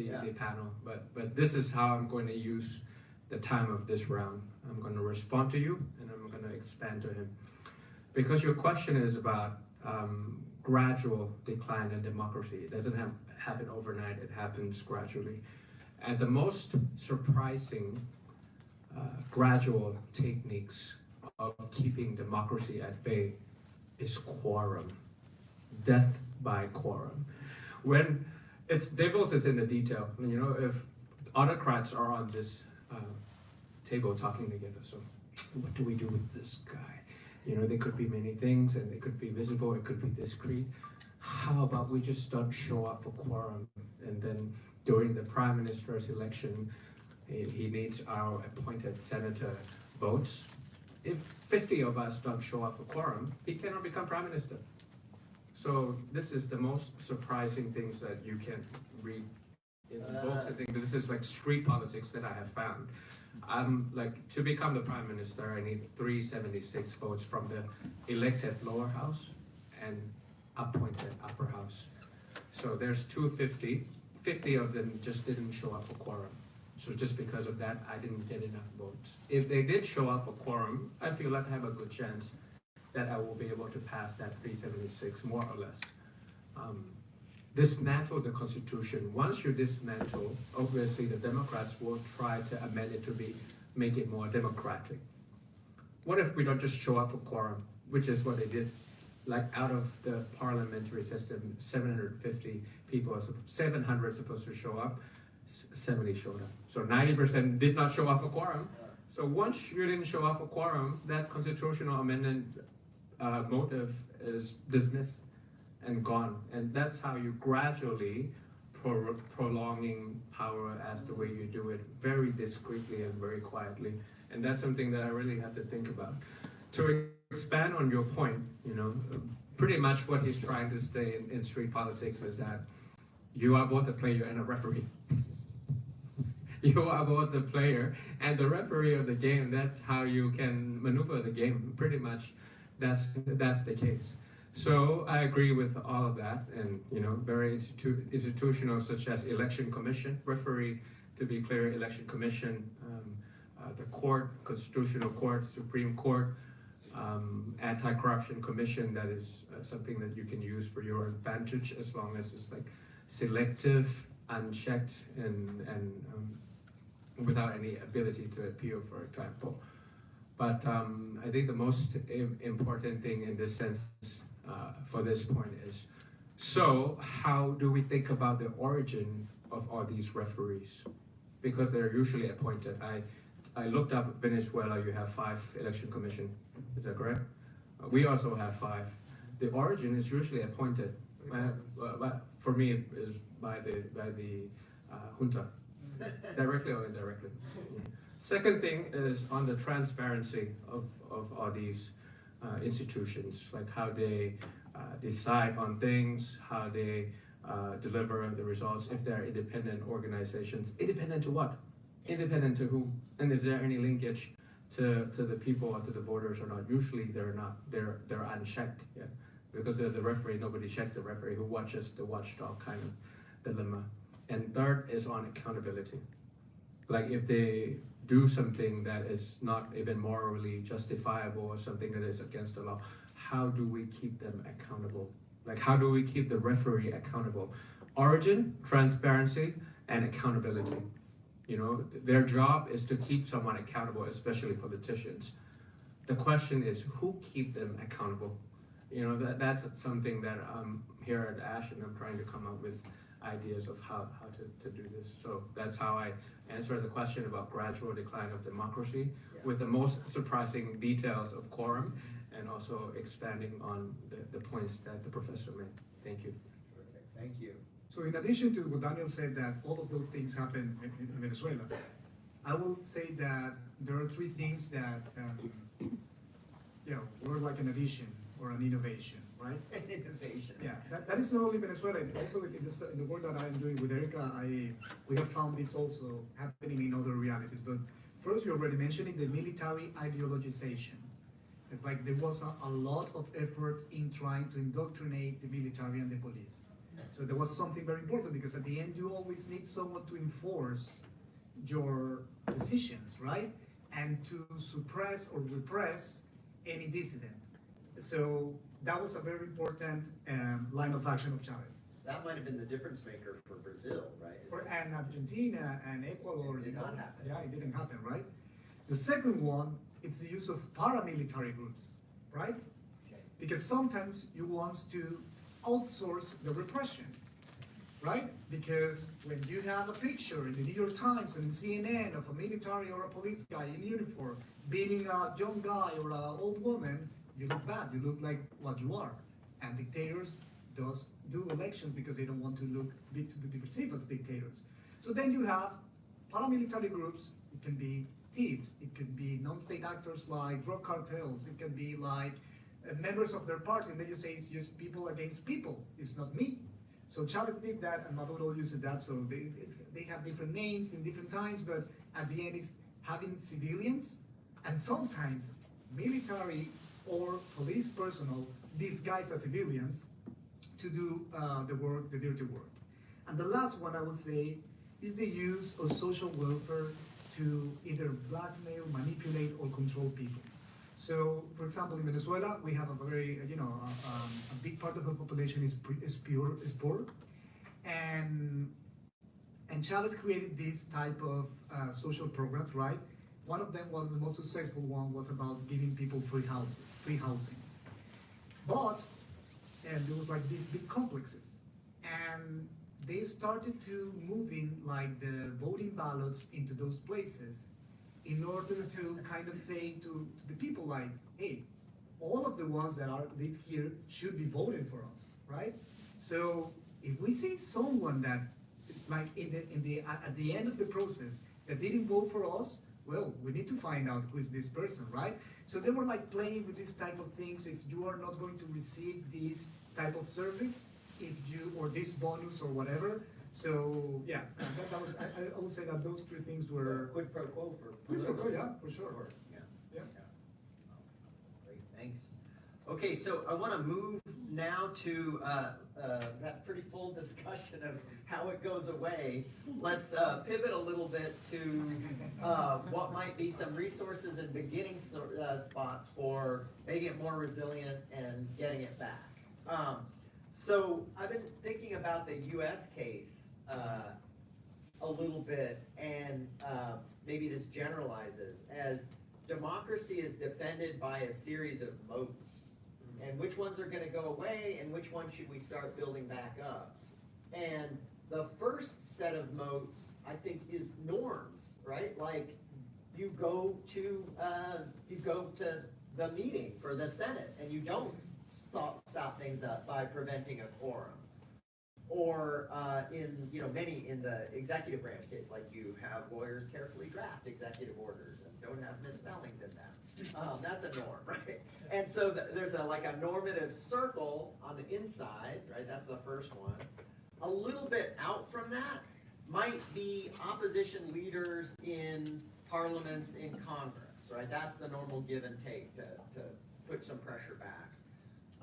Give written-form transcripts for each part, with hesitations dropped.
the panel, but this is how I'm going to use the time of this round. I'm going to respond to you, and I'm going to expand to him. Because your question is about gradual decline in democracy. It doesn't happen overnight, it happens gradually. And the most surprising gradual techniques of keeping democracy at bay is quorum, death by quorum. When it's devils is in the detail, you know, if autocrats are on this table talking together, so what do we do with this guy? You know, there could be many things, and it could be visible, it could be discreet. How about we just don't show up for quorum, and then during the prime minister's election, he needs our appointed senator votes. If 50 of us don't show up for quorum, he cannot become prime minister. So this is the most surprising things that you can read in books. I think this is like street politics that I have found. Like, to become the prime minister, I need 376 votes from the elected lower house and appointed upper house. So there's 250. 50 of them just didn't show up for quorum. So just because of that, I didn't get enough votes. If they did show up for quorum, I feel like I have a good chance that I will be able to pass that 376, more or less. Dismantle the Constitution. Once you dismantle, obviously the Democrats will try to amend it to make it more democratic. What if we don't just show up for quorum, which is what they did? Like, out of the parliamentary system, 750 people, 700 supposed to show up, 70 showed up. So 90% did not show up for quorum. So once you didn't show up for quorum, that constitutional amendment motive is dismissed and gone. And that's how you gradually prolonging power as the way you do it, very discreetly and very quietly. And that's something that I really have to think about. To expand on your point, you know, pretty much what he's trying to say in street politics is that you are both a player and a referee. You are both the player and the referee of the game. That's how you can maneuver the game. Pretty much, that's the case. So I agree with all of that, and you know, very institutional, such as election commission, referee, to be clear, election commission, the court, constitutional court, Supreme Court, anti-corruption commission. That is something that you can use for your advantage, as long as it's like selective, unchecked, and without any ability to appeal, for example. But I think the most important thing in this sense for this point is, so how do we think about the origin of all these referees? Because they're usually appointed. I looked up Venezuela, you have 5 election commission, is that correct? We also have 5. The origin is usually appointed. For me, it is by the junta, directly or indirectly. Second thing is on the transparency of all these institutions, like how they decide on things, how they deliver the results, if they're independent organizations. Independent to what? Independent to who? And is there any linkage to the people or to the voters or not? Usually they're not. They're unchecked, yeah. Because they're the referee, nobody checks the referee, who watches the watchdog kind of dilemma. And third is on accountability. Like, if they do something that is not even morally justifiable or something that is against the law, how do we keep them accountable? Like, how do we keep the referee accountable? Origin, transparency, and accountability. You know, their job is to keep someone accountable, especially politicians. The question is, who keep them accountable? You know, that's something that here at ASH, and I'm trying to come up with ideas of how to do this. So that's how I answer the question about gradual decline of democracy, with the most surprising details of quorum, and also expanding on the points that the professor made. Thank you. Perfect. Thank you. So in addition to what Daniel said, that all of those things happen in Venezuela, I will say that there are 3 things that were like an addition or an innovation, right? An innovation. Yeah, that is not only Venezuela. Also in the work that I'm doing with Erica, we have found this also happening in other realities. But first, you already mentioning the military ideologization. It's like there was a lot of effort in trying to indoctrinate the military and the police. So there was something very important because at the end you always need someone to enforce your decisions, right? And to suppress or repress any dissident. So that was a very important line of action of Chavez. That might have been the difference maker for Brazil, right? And Argentina and Ecuador. It did not happen. Yeah, it didn't happen, right? The second one, it's the use of paramilitary groups, right? Okay. Because sometimes you want to outsource the repression, right? Because when you have a picture in the New York Times and in CNN of a military or a police guy in uniform beating a young guy or an old woman, you look bad. You look like what you are. And dictators do elections because they don't want to be perceived as dictators. So then you have paramilitary groups. It can be thieves. It could be non-state actors like drug cartels. It can be like members of their party. And they just say it's just people against people. It's not me. So Chavez did that, and Maduro used that. So they have different names in different times, but at the end, it's having civilians and sometimes military or police personnel disguised as civilians to do the work, the dirty work. And the last one I would say is the use of social welfare to either blackmail, manipulate, or control people. So, for example, in Venezuela, we have a very, a big part of the population is poor, and Chavez created this type of social programs, right? One of them was the most successful one was about giving people free housing. But there was like these big complexes, and they started to move in like the voting ballots into those places in order to kind of say to the people like, hey, all of the ones that live here should be voting for us, right? So if we see someone that like at the end of the process that didn't vote for us, well, we need to find out who is this person, right? So they were like playing with this type of things. If you are not going to receive this type of service, or this bonus or whatever. So yeah, that was, I would say that those three things were. So quid pro quo for Quid pro quo, political yeah, for sure. support. Yeah. Yeah. Great, thanks. Okay, so I want to move now to that pretty full discussion of how it goes away. Let's pivot a little bit to what might be some resources and beginning spots for making it more resilient and getting it back. So I've been thinking about the U.S. case a little bit, and maybe this generalizes as democracy is defended by a series of moats. And which ones are going to go away, and which ones should we start building back up? And the first set of moats, I think, is norms, right? Like you go to the meeting for the Senate, and you don't stop things up by preventing a quorum. Or many in the executive branch case, like you have lawyers carefully draft executive orders and don't have misspellings in them. That's a norm, right? And so there's a normative circle on the inside, right? That's the first one. A little bit out from that might be opposition leaders in parliaments in Congress, right? That's the normal give and take to put some pressure back.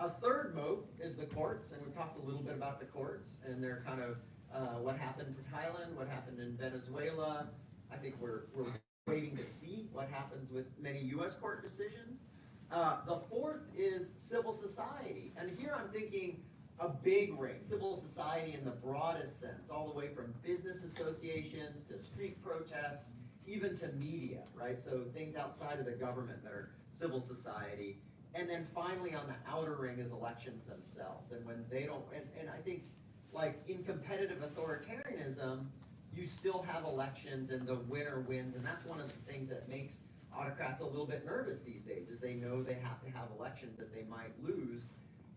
A third moat is the courts, and we've talked a little bit about the courts, and they're kind of what happened to Thailand, what happened in Venezuela. I think we're waiting to see what happens with many U.S. court decisions. The fourth is civil society, and here I'm thinking a big ring, civil society in the broadest sense, all the way from business associations to street protests, even to media, right? So things outside of the government that are civil society. And then finally on the outer ring is elections themselves. And when they don't, and I think like in competitive authoritarianism, you still have elections and the winner wins. And that's one of the things that makes autocrats a little bit nervous these days is they know they have to have elections that they might lose.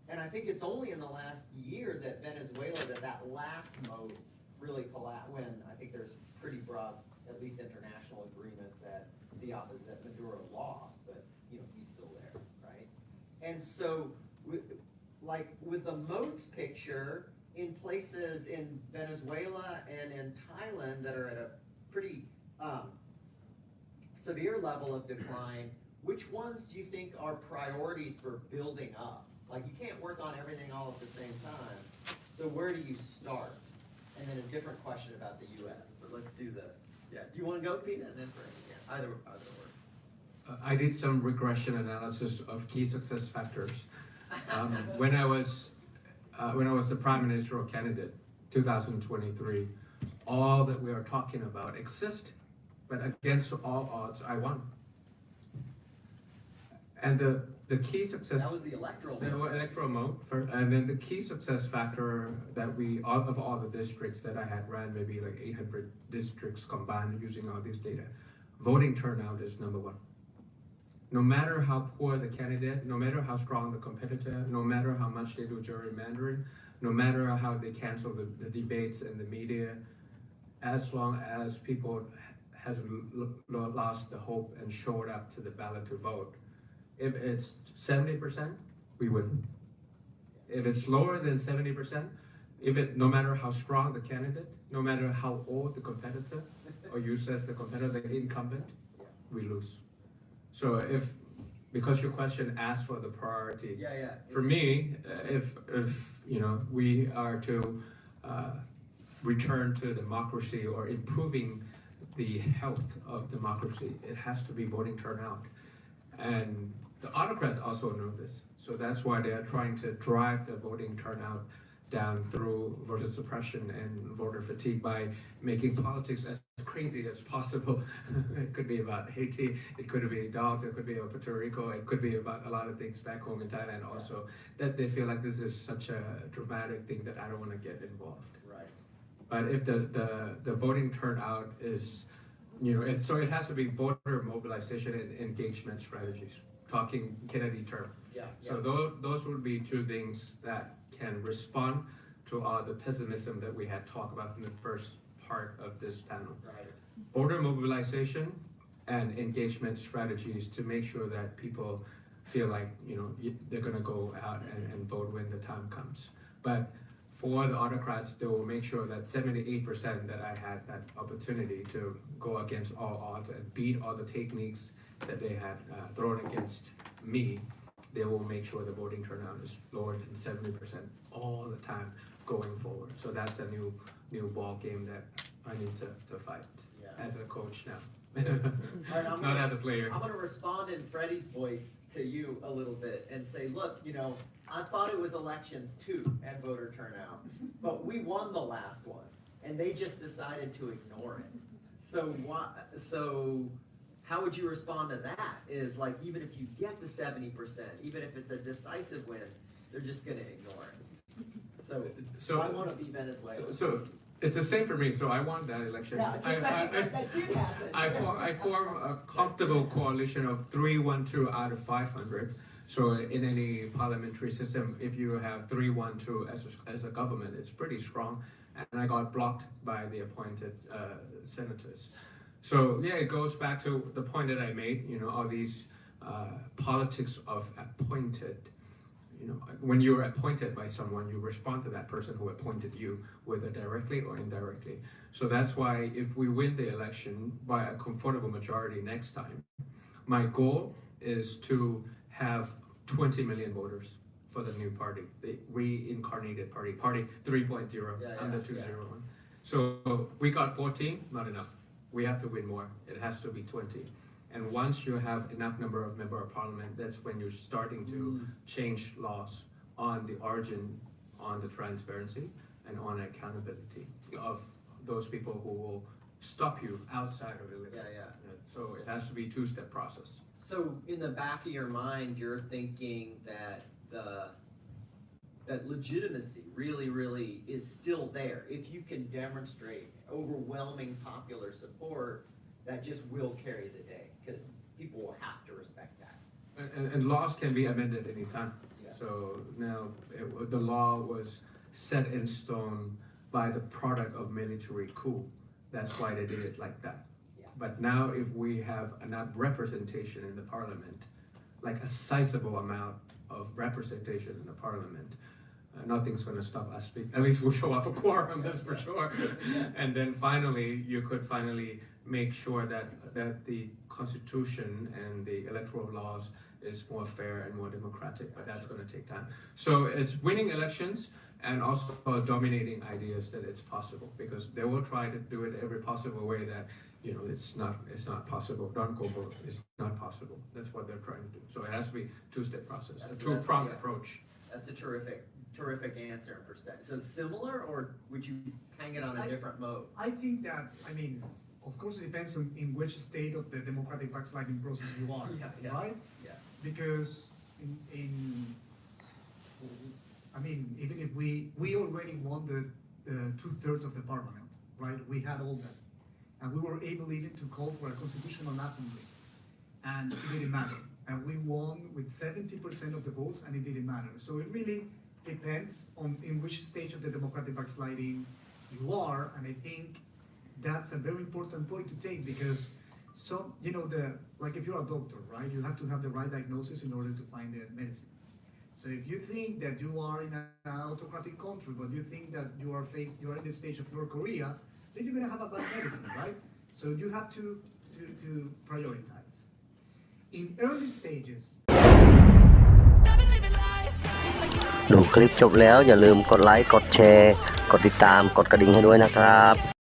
And I think it's only in the last year that Venezuela, that last moat really collapsed when I think there's pretty broad, at least international agreement that that Maduro lost, but he's still there. And so, with the moats picture in places in Venezuela and in Thailand that are at a pretty severe level of decline, which ones do you think are priorities for building up? Like you can't work on everything all at the same time. So where do you start? And then a different question about the U.S. But let's do the. Yeah. Do you want to go, Pete, and then Frank? Yeah. Either or. I did some regression analysis of key success factors. When I was the prime ministerial candidate, 2023, all that we are talking about exist, but against all odds, I won. And the key success. That was the electoral. The electoral mode, and then the key success factor that of all the districts that I had ran, maybe like 800 districts combined using all these data, voting turnout is number one. No matter how poor the candidate, no matter how strong the competitor, no matter how much they do gerrymandering, no matter how they cancel the debates in the media, as long as people has lost the hope and showed up to the ballot to vote, if it's 70%, we win. If it's lower than 70%, no matter how strong the candidate, no matter how old the competitor, or useless the competitor, the incumbent, we lose. So because your question asked for the priority, for me, if we are to return to democracy or improving the health of democracy, it has to be voting turnout. And the autocrats also know this. So that's why they are trying to drive the voting turnout down through voter suppression and voter fatigue by making politics as crazy as possible. It could be about Haiti, it could be dogs, it could be about Puerto Rico, it could be about a lot of things back home in Thailand also, that they feel like this is such a dramatic thing that I don't want to get involved. Right. But if the voting turnout is, so it has to be voter mobilization and engagement strategies, talking Kennedy term. So those would be two things that can respond to all the pessimism that we had talked about in the first part of this panel. Right. Voter mobilization and engagement strategies to make sure that people feel like they're going to go out and vote when the time comes. But for the autocrats, they will make sure that 78% that I had that opportunity to go against all odds and beat all the techniques that they had thrown against me. They will make sure the voting turnout is lower than 70% all the time going forward. So that's a new ball game that I need to fight as a coach now, Right, not as a player. I'm going to respond in Freddie's voice to you a little bit and say, look, I thought it was elections too and voter turnout, but we won the last one and they just decided to ignore it. So how would you respond to that? Is like, even if you get the 70%, even if it's a decisive win, they're just going to ignore it. So I want to be Venezuela. So it's the same for me. So I won that election. Yeah, it's the same. That did happen. I form a comfortable coalition of 312 out of 500. So in any parliamentary system, if you have 312 as a government, it's pretty strong. And I got blocked by the appointed senators. So it goes back to the point that I made, all these politics of appointed. When you're appointed by someone, you respond to that person who appointed you, whether directly or indirectly. So that's why if we win the election by a comfortable majority next time, my goal is to have 20 million voters for the new party, the reincarnated party 3.0. I'm the 201. So we got 14, not enough. We have to win more. It has to be 20. And once you have enough number of member of parliament, that's when you're starting to change laws on the origin, on the transparency, and on accountability of those people who will stop you outside of the limit. So it has to be a two-step process. So in the back of your mind, you're thinking that that legitimacy really is still there. If you can demonstrate overwhelming popular support, that just will carry the day because people will have to respect that. And laws can be amended anytime. So now the law was set in stone by the product of military coup. That's why they did it like that. But now if we have enough representation in the parliament, like a sizable amount of representation in the parliament, nothing's going to stop us. At least we'll show off a quorum, that's for sure. And then finally, you could finally make sure that the constitution and the electoral laws is more fair and more democratic, but that's going to take time. So it's winning elections, and also dominating ideas that it's possible, because they will try to do it every possible way that it's not possible. Don't go for it. It's not possible. That's what they're trying to do. So it has to be two-step process, a two-pronged approach. That's a terrific answer and perspective. So similar, or would you hang it on a different mode? I think that, of course, it depends on in which state of the democratic backsliding process you are, right? Yeah. Because even if we already won the 2/3 of the parliament, right? We had all that, and we were able even to call for a constitutional assembly, and it didn't matter. And we won with 70% of the votes, and it didn't matter. So it really depends on in which stage of the democratic backsliding you are, and I think that's a very important point to take, because like if you're a doctor, right, you have to have the right diagnosis in order to find the medicine. So if you think that you are in an autocratic country, but you think that you are in the stage of North Korea, then you're gonna have a bad medicine, right? So you have to prioritize. In early stages, ดูคลิปจบแล้วอย่าลืมกดไลค์กดแชร์กดติดตามกดกระดิ่งให้ด้วยนะครับ